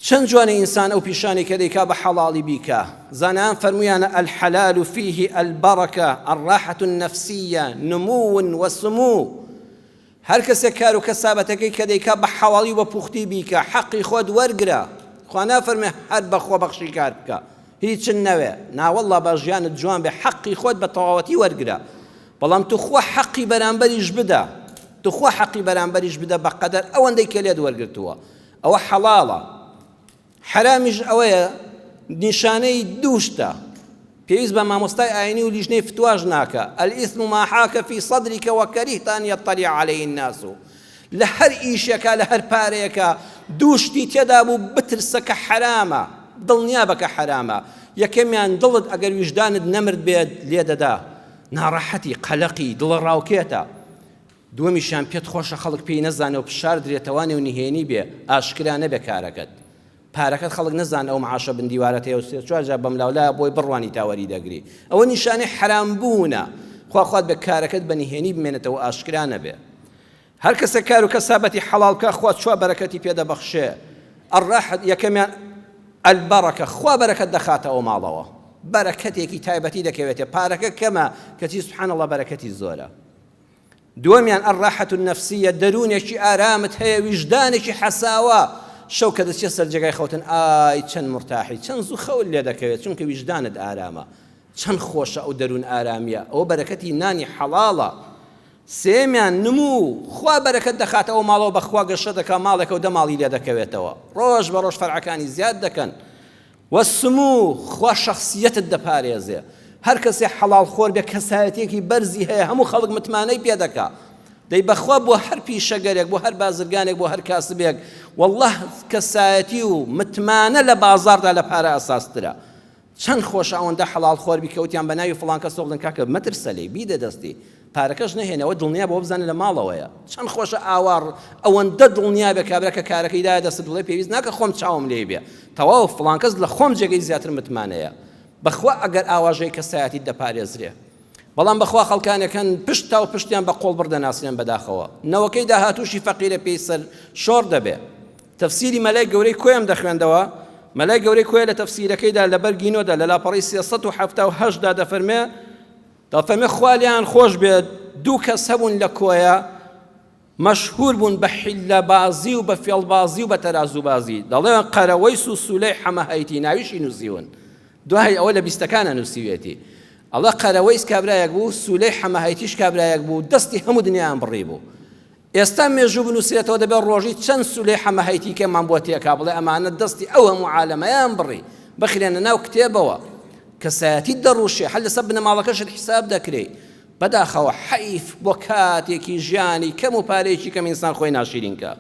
چەند جوانە ئینسان ئەو پیشانی کە دەیکا بە حەڵاڵی بیکە. زانایان فەرموویانە الحەلال فیه البەرەکە الراحة النفسیە نمو وسمو. هەر کەسێک کار و کەسابەتەکەی کە دەیکا بە حەواڵی و بە پوختی بیکە حەقی خۆت وەرگرە. خوا نافەرمێ هەر بە خۆبەخشی کار بکە هیچن نەوێ، ناوەڵڵا بە ژیانت جوان بێ حەقی خۆت بە تەواوەتی وەرگرە. بەڵام توخوا حەقی بەرامبەریش بدە، توخوا حەقی بەرامبەریش بدە بەقەدەر ئەوەندەی کە لێت وەرگرتووە. ئەوە حەڵاڵە. حرامیش ئەوەیە نیشانەی دووشتە. پێویست بە مامۆستای ئاینی و لیژنەی فتواژ ناکە. الئیثم ما حاک فی صدرک وکریهت أن یطلع علیه الناس. لە هەر ئیشێکە لە هەر پارەیەکە دووشتی تێدا بوو بترسە کە حرامە، دڵنیا بە کە حرامە. یەکەمیان دڵت ئەگەر ویژدانت نەمرد بێت لێ دەدا ناڕەحەتی قەلەقی دڵ ڕاوکێتە. دووەمیشیان پێت خۆشە خەڵک پێی نەزانێ و پشار درێتەوانێ و نهێنی بێ ئاشکرا نەبێ کارەکەت. پارەکەت خەڵک نەزان ئەو معاشە بندیوارەتەیە و سێ چوار جار بەملاولایە بۆی بڕوانی تاوەری دەگری. ئەوە نیشانەی حرام بوونە. خوا خوات بە کارەکەت بە نهێنی بمێنێتەوە ئاشکرا نەبێ. هەر کەسە کار و کەسابەتی حەڵاڵ بکە خوا چوا بەرەکەتی پێدەبەخشێ. الراحة یەکەمیان البەرەکە، خوا بەرەکەت دەخاتەوە ماڵەوە، بەرەکەتێکی تایبەتی دەکەوێتێ. پارەکە کەمە کەچی سبحان الله بەرەکەتی زۆرە. دووەمیان الراحة النفسیە، دەرونێکی ئارامت هەیە، ویژدانێکی حەساوە. شەو کە دەچێت سەر جێگای خەوتن ئای چەند مرتاحی، چەند زوو خەول لێ دەکەوێت چونکە ویژدانت ئارامە. چەند خۆشە ئەو دەرون ئارامیە. ئەوە بەرەکەتی نانی حەڵاڵە. سێمیان نمو، خوا بەرەکەت دەخاتەوە ماڵەوە بەخوا گەشە دەکا ماڵێکە و دەماڵی لێ دەکەوێتەوە، ڕۆژ بە ڕۆژ فەرعەکانی زیاد دەکەن. وەسمو، خوا شەخسیەتت دەپارێزێ. هەر کەسێ حەڵاڵ خۆر بێ کەسایەتێکی بەرزی هەیە هەموو خەڵک متمانەی پێ دەکا. دەی بەخوا بۆ هەر پیشەگەرێک بۆ هەر بازرگانێک بۆ هەر کاسبێک والله کەسایەتی و متمانە لە بازاردا لە پارە ئەساسترە. چەند خۆشە ئەوەندە حەڵاڵ خۆر بیکەوتیان بە ناوی فڵان کەس سۆڵن کاکە مەترسە لێی بیدە دەستی پارەکەش نەهێنەوە دڵنیا بۆ بزانێت لە ماڵەوەیە. چەند خۆشە ئاوار ئەوەندە دڵنیا بێ کابرا کە کارەکەی دایە دەست دڵێ پێویست ناکە خۆم چاوم لێ بێ تەواو فڵان کەس لە خۆم جێگەی زیاتر متمانەیە. بەخوا ئەگەر ئاواژەی کەسایەتی دەپارێزرێ. بەڵام بەخوا خەڵکانەکەن پشت تا و پشتیان بە قۆڵ بردەناسێن بەداخەوە. نەوەکەی داهاتووشی فەقیرە پێی سەر شۆڕ دەبێ. تەفسیری مەلای گەورەی کۆیەم دەخوێندەوە. مەلای گەورەی کۆیە لە تەفسیرەکەیدا لەبەر گینۆدا لە لاپەڕی 378 دا دەفەرمێ خوالیان خۆش بێت دوو کەس هەبوون لە کۆیە مەشهور بوون بە حیلەبازی و بە فێڵبازی و بە تەرازوبازی. دەڵێن قەرەوەیس و سولەی حەمەهەیتی ناویشی نووسیون. دوای ئەوە لە بیستەکانە نووسیوێتی. ئەڵە قەرەوەیس کابرایەک بوو، سولەی حەمەهەیتیش کابرایەک بوو، دەستی هەموو دنیایان بڕی بوو. ئێستا مێژوو بنووسێتەوە دەبێت ڕۆژی چەند سولەی حەمەهەیتی کەمان بۆ تێکا بڵێ ئەمانە دەستی ئەو هەموو عالەمەیان بڕی بخرێنە ناو کتێبەوە. کەسایەتی دەڕوشێ هەر لەسەر بنەماڵەکەشت حیساب دەکرێ. بەداخەوە حەیف بۆ کاتێکی ژیانی کەم و پارەیەکی کەم ئینسان خۆی ناشیرینکە.